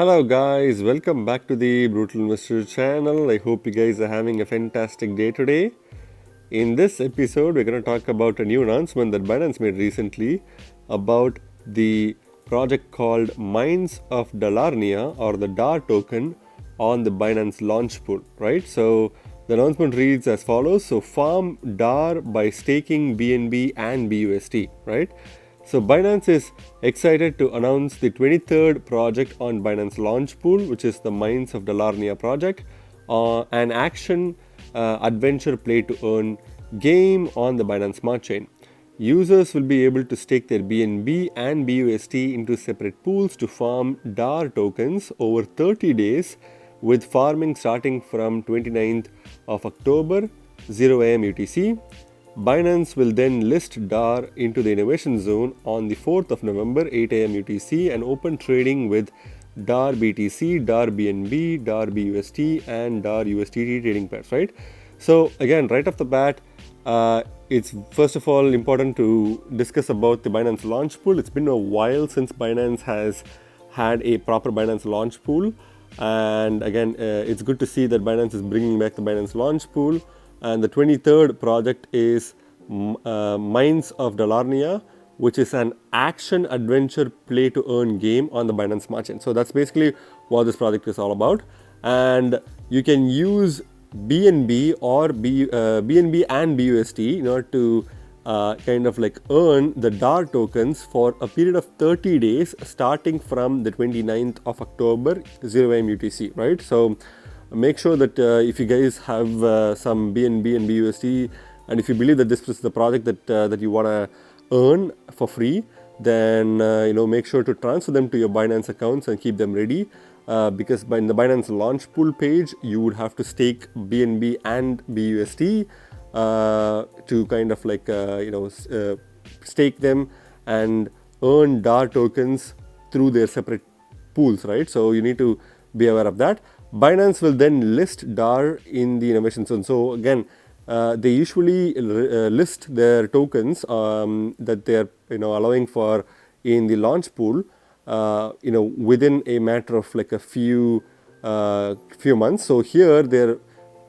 Hello guys, welcome back to the Brutal Investor channel. I hope you guys are having a fantastic day today. In this episode, we're going to talk about a new announcement that Binance made recently about the project called Mines of Dalarnia, or the Dar token, on the Binance launch pool, right? So the announcement reads as follows. So farm Dar by staking BNB and BUSD, right? So Binance is excited to announce the 23rd project on Binance launch pool, which is the Mines of Dalarnia project, an action adventure play to earn game on the Binance Smart Chain. Users will be able to stake their BNB and BUSD into separate pools to farm Dar tokens over 30 days, with farming starting from 29th of October, 0 am UTC. Binance will then list Dar into the innovation zone on the 4th of November, 8 am UTC, and open trading with Dar BTC, Dar BNB, Dar BUSD, and Dar USDT trading pairs, right? So again, right off the bat, it's first of all important to discuss about the Binance launch pool. It's been a while since Binance has had a proper Binance launch pool, and again, it's good to see that Binance is bringing back the Binance launch pool. And the 23rd project is Mines of Dalarnia, which is an action adventure play to earn game on the Binance Smart Chain. So that's basically what this project is all about. And you can use BNB or BNB and BUSD in order to kind of like earn the Dar tokens for a period of 30 days starting from the 29th of October, 0 am UTC, right? So make sure that if you guys have some BNB and BUSD, and if you believe that this is the project that you want to earn for free, then make sure to transfer them to your Binance accounts and keep them ready, because in the Binance launch pool page, you would have to stake BNB and BUSD to kind of like stake them and earn Dar tokens through their separate pools, right? So you need to be aware of that. Binance will then list Dar in the innovation zone. So again, they usually list their tokens that they're allowing for in the launch pool within a matter of like a few months. So here they're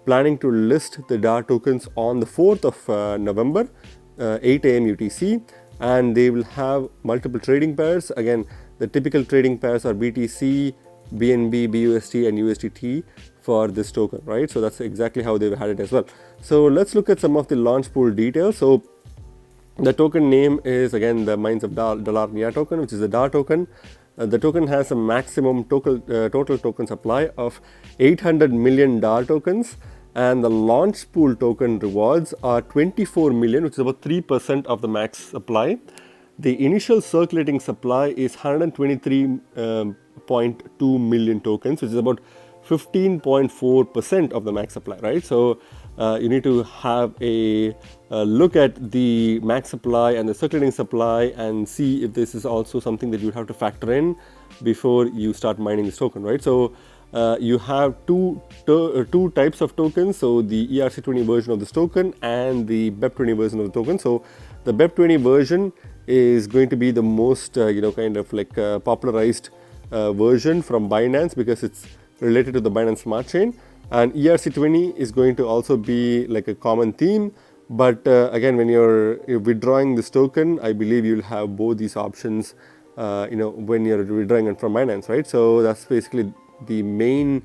planning to list the Dar tokens on the 4th of November, 8 am UTC, and they will have multiple trading pairs. Again, the typical trading pairs are BTC, BNB, BUSD, and USDT for this token, right? So that's exactly how they've had it as well. So let's look at some of the launch pool details. So the token name is again the Mines of Dalarnia token, which is the Dar token. The token has a maximum total token supply of 800 million Dar tokens, and the launch pool token rewards are 24 million, which is about 3% of the max supply. The initial circulating supply is 123.2 million tokens, which is about 15.4% of the max supply, right? So you need to have a look at the max supply and the circulating supply and see if this is also something that you have to factor in before you start mining this token, right? So you have two types of tokens. So the ERC20 version of this token and the BEP20 version of the token. So the BEP20 version is going to be the most kind of like popularized version from Binance because it's related to the Binance Smart Chain, and ERC20 is going to also be like a common theme. But again, when you're withdrawing this token, I believe you'll have both these options when you're withdrawing from Binance, right? So that's basically the main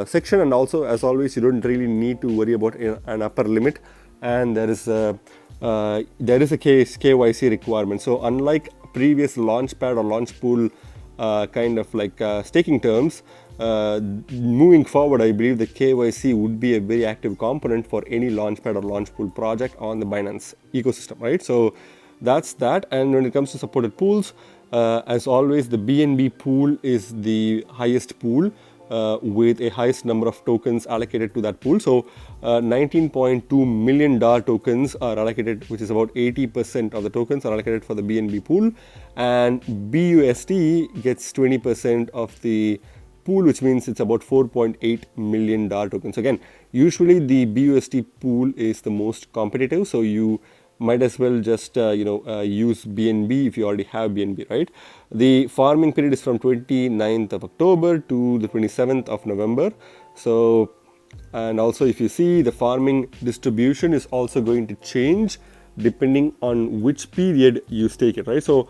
section, and also as always, you don't really need to worry about an upper limit, and there is a KYC requirement. So unlike previous launchpad or launch pool kind of like staking terms, moving forward, I believe the KYC would be a very active component for any launchpad or launch pool project on the Binance ecosystem, right? So that's that. And when it comes to supported pools, as always, the BNB pool is the highest pool with a highest number of tokens allocated to that pool. So 19.2 million Dar tokens are allocated, which is about 80% of the tokens are allocated for the BNB pool, and BUSD gets 20% of the pool, which means it's about 4.8 million Dar tokens. Again, usually the BUSD pool is the most competitive, so you might as well just use BNB if you already have BNB, right? The farming period is from 29th of October to the 27th of November. So, and also if you see, the farming distribution is also going to change depending on which period you stake it, right? So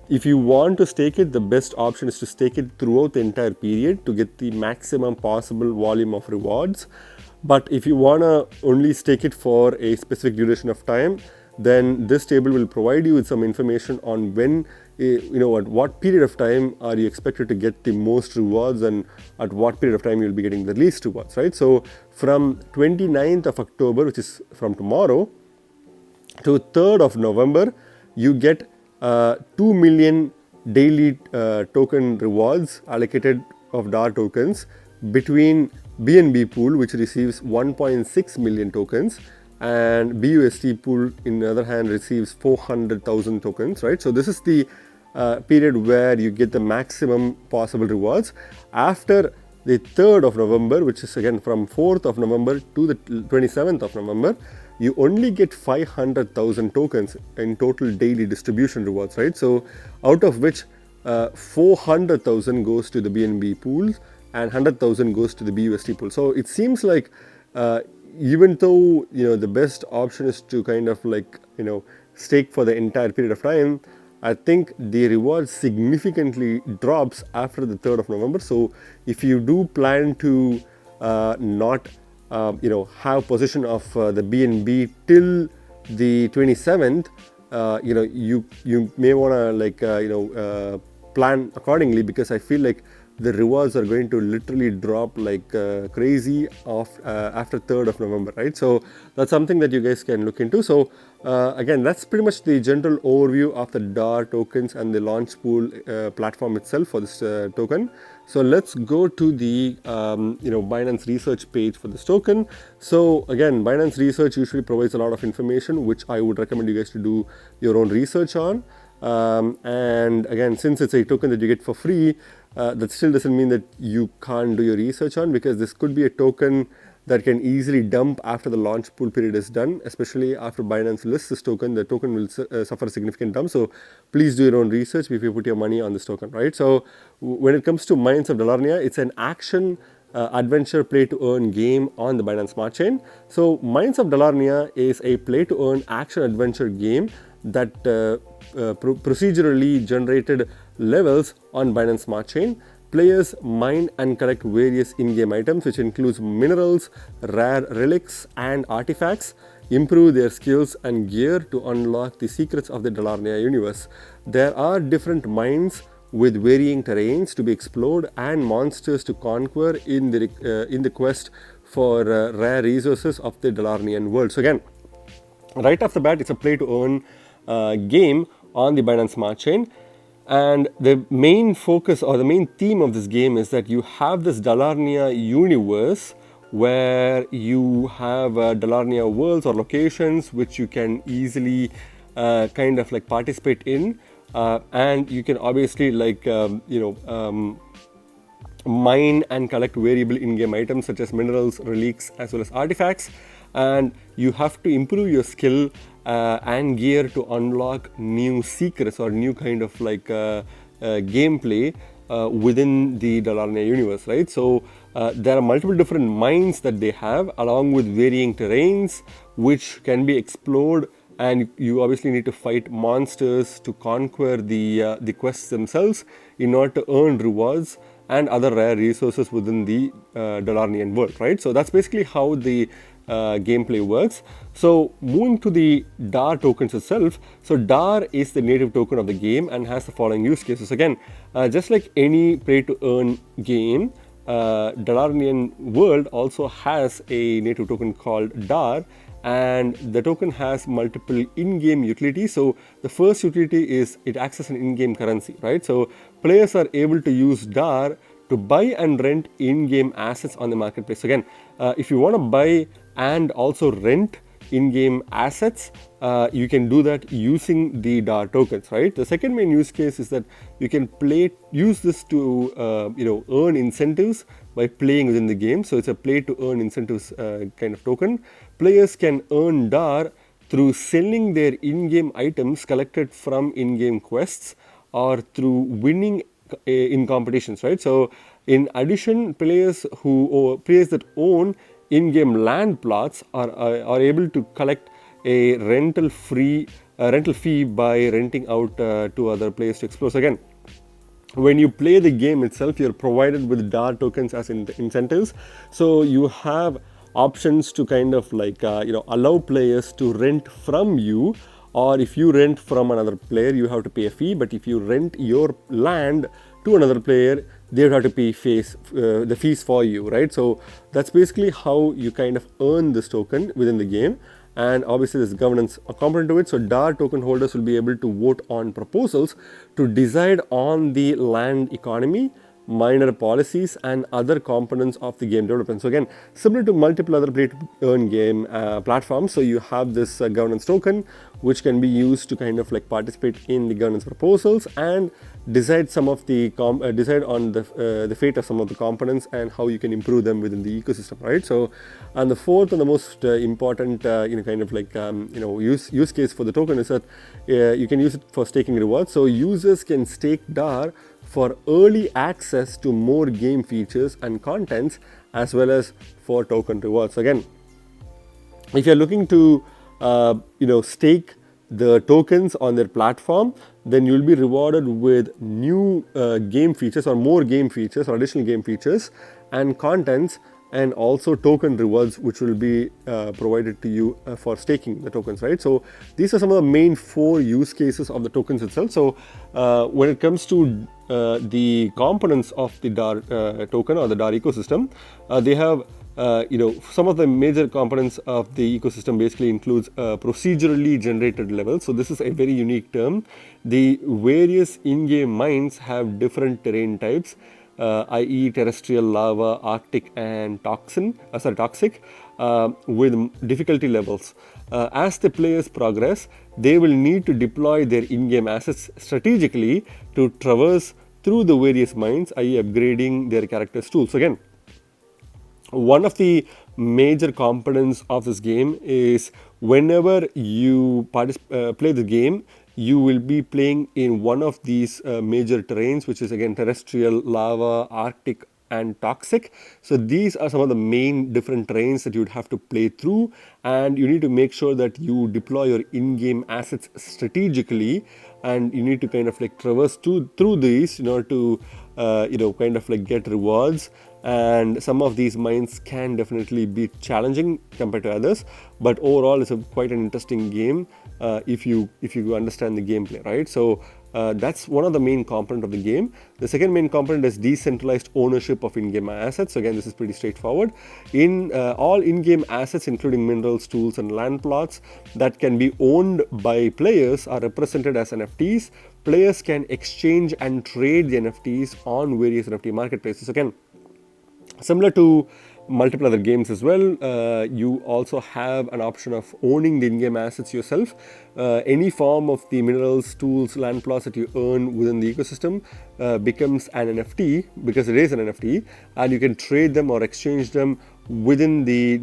if you want to stake it, the best option is to stake it throughout the entire period to get the maximum possible volume of rewards. But if you want to only stake it for a specific duration of time, then this table will provide you with some information on when, at what period of time are you expected to get the most rewards, and at what period of time you'll be getting the least rewards, right? So from 29th of October, which is from tomorrow, to 3rd of November, you get 2 million daily token rewards allocated of Dar tokens between BNB pool, which receives 1.6 million tokens, and BUSD pool, in the other hand, receives 400,000 tokens, right? So this is the period where you get the maximum possible rewards. After the 3rd of November, which is again from 4th of November to the 27th of November, you only get 500,000 tokens in total daily distribution rewards, right? So out of which 400,000 goes to the BNB pool and 100,000 goes to the BUSD pool. So it seems like even though the best option is to kind of stake for the entire period of time, I think the reward significantly drops after the 3rd of November. So if you do plan to not have possession of the BNB till the 27th, you may want to plan accordingly, because I feel like the rewards are going to literally drop like crazy after 3rd of November, right? So that's something that you guys can look into. So again, that's pretty much the general overview of the Dar tokens and the launch pool platform itself for this token. So let's go to the Binance research page for this token. So again, Binance research usually provides a lot of information, which I would recommend you guys to do your own research on. And again, since it's a token that you get for free, that still doesn't mean that you can't do your research on, because this could be a token that can easily dump after the launch pool period is done, especially after Binance lists this token. The token will suffer a significant dump. So please do your own research before you put your money on this token, right? So when it comes to Mines of Dalarnia, it's an action adventure play to earn game on the Binance Smart Chain. So Mines of Dalarnia is a play to earn action adventure game that procedurally generated levels on Binance Smart Chain. Players mine and collect various in-game items, which includes minerals, rare relics, and artifacts, improve their skills and gear to unlock the secrets of the Dalarnia universe. There are different mines with varying terrains to be explored and monsters to conquer in the quest for rare resources of the Dalarnian world. So again, right off the bat, it's a play to earn game on the Binance Smart Chain. And the main focus or the main theme of this game is that you have this Dalarnia universe where you have Dalarnia worlds or locations which you can easily kind of like participate in, and you can obviously mine and collect variable in-game items such as minerals, relics, as well as artifacts. And you have to improve your skill and gear to unlock new secrets or new kind of gameplay within the Dalarnia universe, right? So there are multiple different mines that they have, along with varying terrains which can be explored, and you obviously need to fight monsters to conquer the quests themselves in order to earn rewards and other rare resources within the Dalarnian world, right? So that's basically how the gameplay works. So moving to the Dar tokens itself, so Dar is the native token of the game and has the following use cases. Again, just like any play to earn game, Dalarnian world also has a native token called Dar, and the token has multiple in-game utilities. So the first utility is it acts as an in-game currency, right? So players are able to use Dar to buy and rent in-game assets on the marketplace. Again, if you want to buy and also rent in-game assets, you can do that using the Dar tokens, right? The second main use case is that you can use this to earn incentives by playing within the game. So it's a play to earn incentives kind of token. Players can earn Dar through selling their in-game items collected from in-game quests or through winning in competitions, right? So in addition, players that own in-game land plots are able to collect a rental fee by renting out to other players to explore. So again, when you play the game itself, you're provided with Dar tokens as incentives. So you have options to kind of like allow players to rent from you, or if you rent from another player, you have to pay a fee. But if you rent your land to another player, they would have to pay the fees for you, right? So that's basically how you kind of earn this token within the game. And obviously there's governance component to it. So Dar token holders will be able to vote on proposals to decide on the land economy, minor policies, and other components of the game development. So again, similar to multiple other play to earn game platforms, so you have this governance token which can be used to kind of like participate in the governance proposals and decide some of the decide on the fate of some of the components and how you can improve them within the ecosystem, right? So, and the fourth and the most important kind of like use case for the token is that you can use it for staking rewards. So users can stake Dar for early access to more game features and contents, as well as for token rewards. Again, if you're looking to stake the tokens on their platform, then you'll be rewarded with new game features or more game features or additional game features and contents, and also token rewards which will be provided to you for staking the tokens, right? So these are some of the main 4 use cases of the tokens itself. So when it comes to the components of the Dar token or the Dar ecosystem, they have some of the major components of the ecosystem basically includes procedurally generated levels. So this is a very unique term. The various in-game mines have different terrain types, i.e. terrestrial, lava, arctic, and toxic, with difficulty levels. As the players progress, they will need to deploy their in-game assets strategically to traverse through the various mines, i.e. upgrading their characters' tools. Again, one of the major components of this game is whenever you play the game, you will be playing in one of these major terrains, which is again terrestrial, lava, arctic, and toxic. So these are some of the main different terrains that you would have to play through, and you need to make sure that you deploy your in-game assets strategically, and you need to kind of like traverse through these in order to kind of like get rewards. And some of these mines can definitely be challenging compared to others, but overall it's quite an interesting game if you understand the gameplay, right? So that's one of the main component of the game. The second main component is decentralized ownership of in-game assets. So again, this is pretty straightforward. In all in-game assets, including minerals, tools, and land plots that can be owned by players, are represented as NFTs. Players can exchange and trade the NFTs on various NFT marketplaces. Again, similar to multiple other games as well, you also have an option of owning the in-game assets yourself. Any form of the minerals, tools, land plots that you earn within the ecosystem becomes an NFT, because it is an NFT, and you can trade them or exchange them within the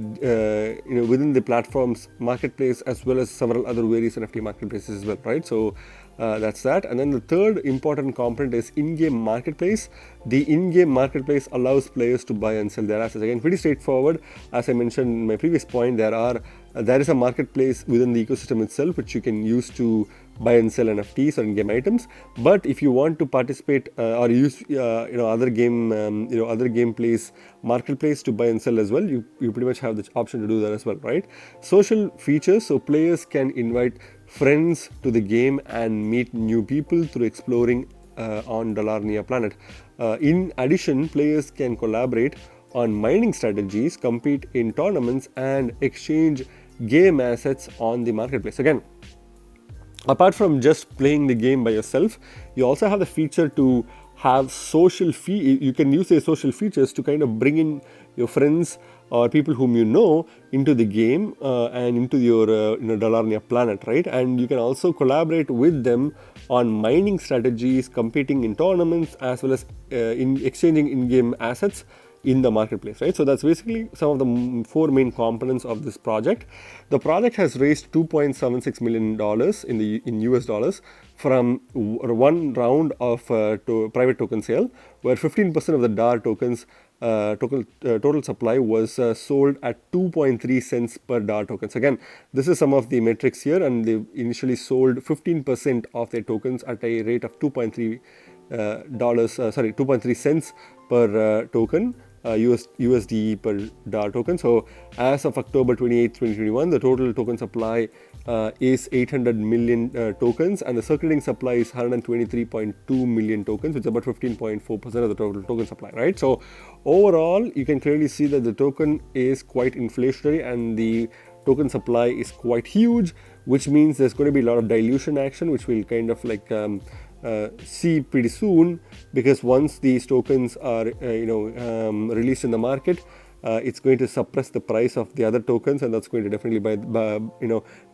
within the platform's marketplace, as well as several other various NFT marketplaces as well, right? So that's that. And then the third important component is in-game marketplace. The in-game marketplace allows players to buy and sell their assets. Again, pretty straightforward. As I mentioned in my previous point, there is a marketplace within the ecosystem itself which you can use to buy and sell NFTs or in-game items. But if you want to participate or use other gameplays marketplace to buy and sell as well, you pretty much have the option to do that as well, right? Social features, so players can invite friends to the game and meet new people through exploring on Dalarnia planet. In addition, players can collaborate on mining strategies, compete in tournaments, and exchange game assets on the marketplace. Again, apart from just playing the game by yourself, you also have the feature to have you can use the social features to kind of bring in your friends or people whom you know into the game and into your Dalarnia planet, right? And you can also collaborate with them on mining strategies, competing in tournaments, as well as in exchanging in-game assets in the marketplace, right? So that's basically some of the four main components of this project. The project has raised $2.76 million in US dollars from one round of private token sale, where 15% of the Dar tokens total supply was sold at 2.3 cents per Dar tokens. Again, this is some of the metrics here, and they initially sold 15% of their tokens at a rate of 2.3 cents per token. USD per Dar token. So as of October 28, 2021, the total token supply is 800 million tokens, and the circulating supply is 123.2 million tokens, which is about 15.4% of the total token supply, right? So overall, you can clearly see that the token is quite inflationary and the token supply is quite huge, which means there's going to be a lot of dilution action, which will kind of like see pretty soon, because once these tokens are released in the market, it's going to suppress the price of the other tokens, and that's going to definitely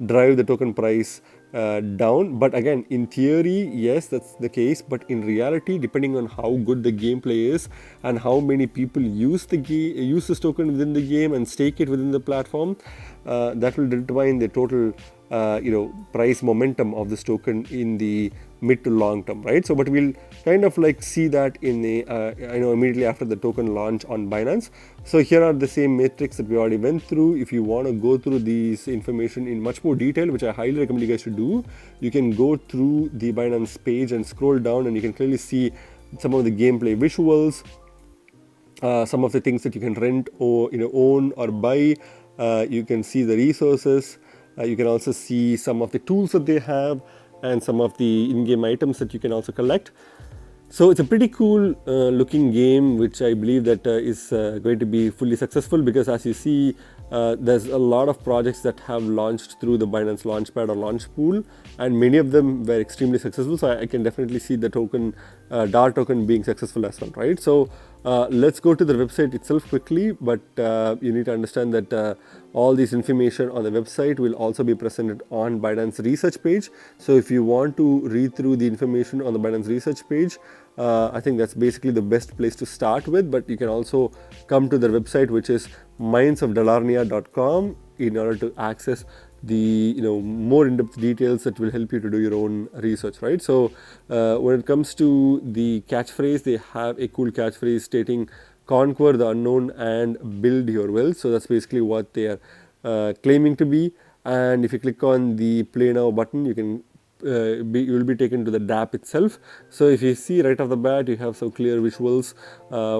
drive the token price down. But again, in theory, yes, that's the case, but in reality, depending on how good the gameplay is and how many people use this token within the game and stake it within the platform, that will determine the total price momentum of this token in the mid to long term, right? So, but we'll kind of like see that in the immediately after the token launch on Binance. So here are the same metrics that we already went through. If you want to go through these information in much more detail, which I highly recommend you guys to do, you can go through the Binance page and scroll down, and you can clearly see some of the gameplay visuals, some of the things that you can rent or own or buy. You can see the resources. You can also see some of the tools that they have and some of the in-game items that you can also collect. So it's a pretty cool looking game, which I believe that is going to be fully successful, because as you see, there's a lot of projects that have launched through the Binance Launchpad or Launch Pool, and many of them were extremely successful. So I can definitely see the token, Dar token, being successful as well, right? So let's go to the website itself quickly, but you need to understand that all this information on the website will also be presented on Binance research page. So if you want to read through the information on the Binance research page, I think that's basically the best place to start with. But you can also come to their website, which is mindsofdalarnia.com, in order to access the more in-depth details that will help you to do your own research, right? So when it comes to the catchphrase, they have a cool catchphrase stating "Conquer the unknown and build your wealth." So that's basically what they are claiming to be. And if you click on the Play Now button, you can you will be taken to the DApp itself. So if you see right off the bat, you have some clear visuals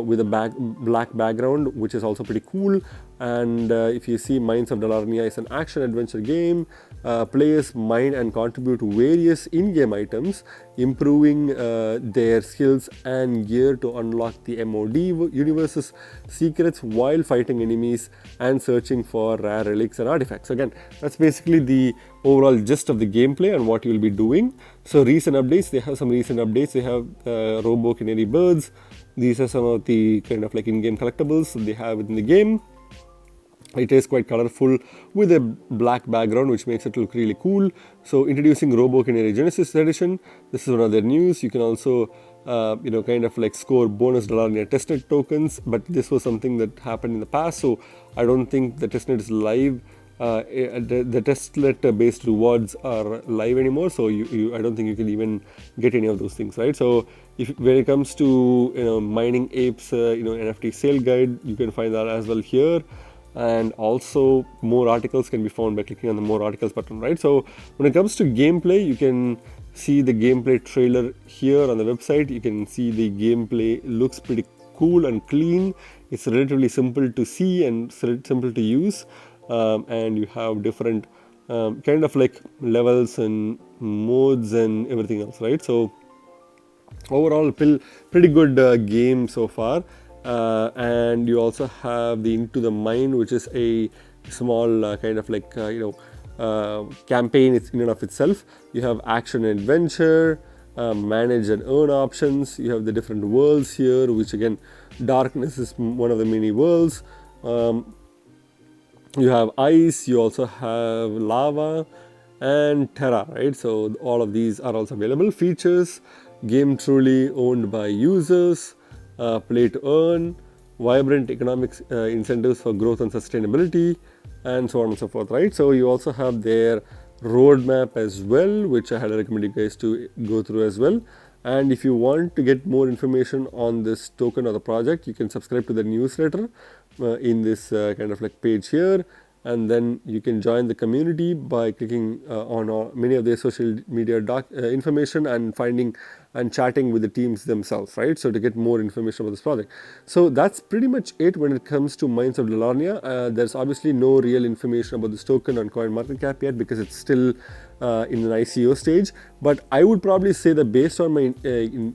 with a black background, which is also pretty cool. And if you see, Minds of Dalarnia is an action adventure game. Players mine and contribute to various in-game items, improving their skills and gear to unlock the MOD universe's secrets while fighting enemies and searching for rare relics and artifacts. Again, that's basically the overall gist of the gameplay and what you'll be doing. So recent updates, they have some recent updates. They have Robo Canary Birds. These are some of the kind of like in-game collectibles they have within the game. It is quite colorful with a black background, which makes it look really cool. So introducing Robo Canary Genesis Edition. This is one of their news. You can also kind of like score bonus Dalarnia testnet tokens, but this was something that happened in the past, so I don't think the testnet is live. The testnet based rewards are live anymore, so I don't think you can even get any of those things, right? So when it comes to mining apes NFT sale guide, you can find that as well here. And also more articles can be found by clicking on the more articles button, right? So when it comes to gameplay, you can see the gameplay trailer here on the website. You can see the gameplay looks pretty cool and clean. It's relatively simple to see and simple to use, and you have different kind of like levels and modes and everything else, right? So overall, pretty good game so far. And you also have the Into the Mind, which is a small kind of like campaign in and of itself. You have action and adventure, manage and earn options. You have the different worlds here, which again, darkness is one of the many worlds. You have ice, you also have lava and terra, right? So all of these are also available. Features: game truly owned by users, play to earn, vibrant economic incentives for growth and sustainability, and so on and so forth, right? So you also have their roadmap as well, which I highly recommend you guys to go through as well. And if you want to get more information on this token or the project, you can subscribe to the newsletter in this kind of like page here, and then you can join the community by clicking on many of their social media information and finding and chatting with the teams themselves, right? So to get more information about this project. So that's pretty much it when it comes to Mines of Dalarnia. There's obviously no real information about this token on CoinMarketCap yet because it's still in an ICO stage. But I would probably say that based on my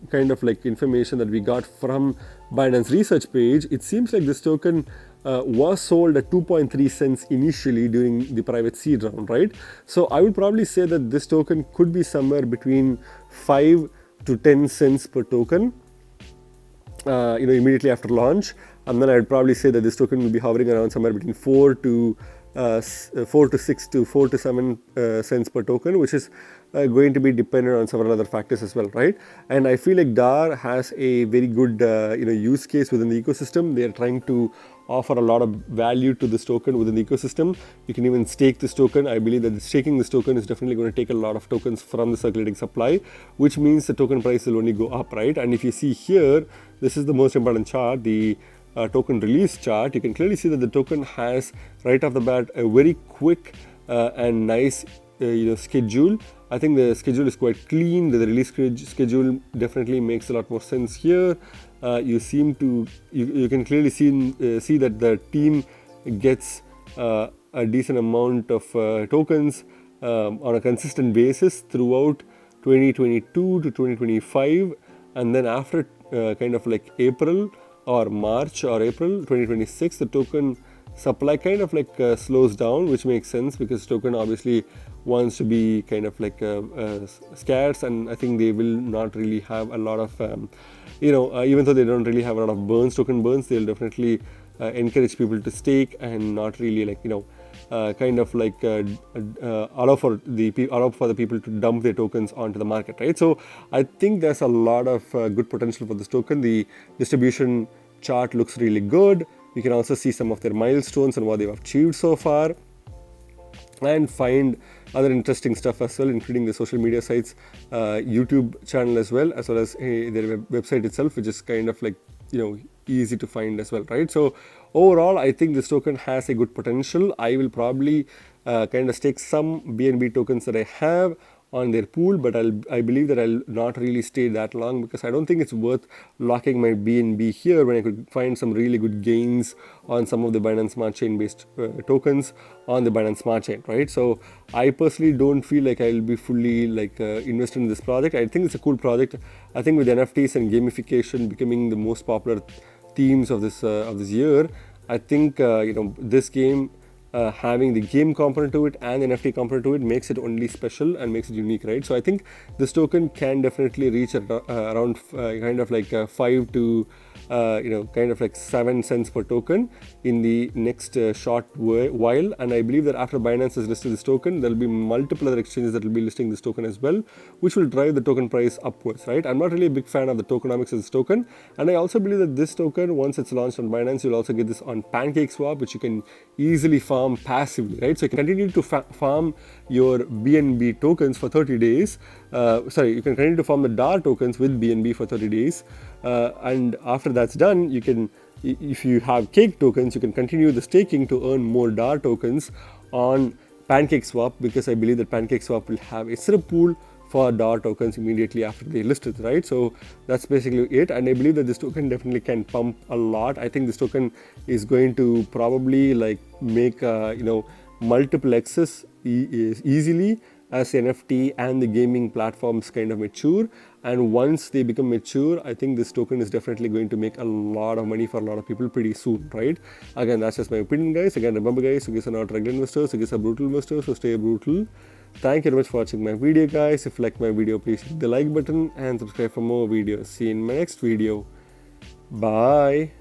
kind of like information that we got from Binance research page, it seems like this token was sold at 2.3 cents initially during the private seed round, right? So I would probably say that this token could be somewhere between 5 to 10 cents per token, immediately after launch. And then I'd probably say that this token will be hovering around somewhere between 4 to 6 to 4 to 7 cents per token, which is going to be dependent on several other factors as well, right? And I feel like Dar has a very good use case within the ecosystem. They are trying to offer a lot of value to this token within the ecosystem. You can even stake this token. I believe that staking this token is definitely going to take a lot of tokens from the circulating supply, which means the token price will only go up, right? And if you see here, this is the most important chart, the token release chart. You can clearly see that the token has right off the bat a very quick and nice schedule. I think the schedule is quite clean. The release schedule definitely makes a lot more sense here. You can clearly see that the team gets a decent amount of tokens on a consistent basis throughout 2022 to 2025, and then after kind of like April or March or April 2026, the token supply kind of like slows down, which makes sense because token obviously wants to be kind of like scarce, and I think they will not really have a lot of even though they don't really have a lot of token burns, they'll definitely encourage people to stake and not really like kind of like allow for the people to dump their tokens onto the market, right? So I think there's a lot of good potential for this token. The distribution chart looks really good. You can also see some of their milestones and what they've achieved so far, and find other interesting stuff as well, including the social media sites, YouTube channel as well as their website itself, which is kind of like easy to find as well, right? So overall, I think this token has a good potential. I will probably kind of stake some BNB tokens that I have on their pool, but I believe that I'll not really stay that long because I don't think it's worth locking my BNB here when I could find some really good gains on some of the Binance Smart Chain based tokens on the Binance Smart Chain, right? So I personally don't feel like I'll be fully invested in this project. I think it's a cool project. I think with NFTs and gamification becoming the most popular themes of this year, I think this game having the game component to it and the NFT component to it makes it only special and makes it unique, right? So I think this token can definitely reach around kind of like 5 to kind of like 7 cents per token in the next short while. And I believe that after Binance has listed this token, there will be multiple other exchanges that will be listing this token as well, which will drive the token price upwards, right? I'm not really a big fan of the tokenomics of this token, and I also believe that this token, once it's launched on Binance, you'll also get this on PancakeSwap, which you can easily farm passively, right? So you can continue to farm your BNB tokens for 30 days. You can continue to farm the Dar tokens with BNB for 30 days. And after that's done, you can, if you have cake tokens, you can continue the staking to earn more Dar tokens on PancakeSwap, because I believe that PancakeSwap will have a syrup pool for Dar tokens immediately after they list it, right? So that's basically it, and I believe that this token definitely can pump a lot. I think this token is going to probably like make multiple X's easily as NFT and the gaming platforms kind of mature. And once they become mature, I think this token is definitely going to make a lot of money for a lot of people pretty soon, right? Again, that's just my opinion, guys. Again, remember, guys, you guys are not regular investors, you guys are brutal investors, so stay brutal. Thank you very much for watching my video, guys. If you like my video, please hit the like button and subscribe for more videos. See you in my next video. Bye.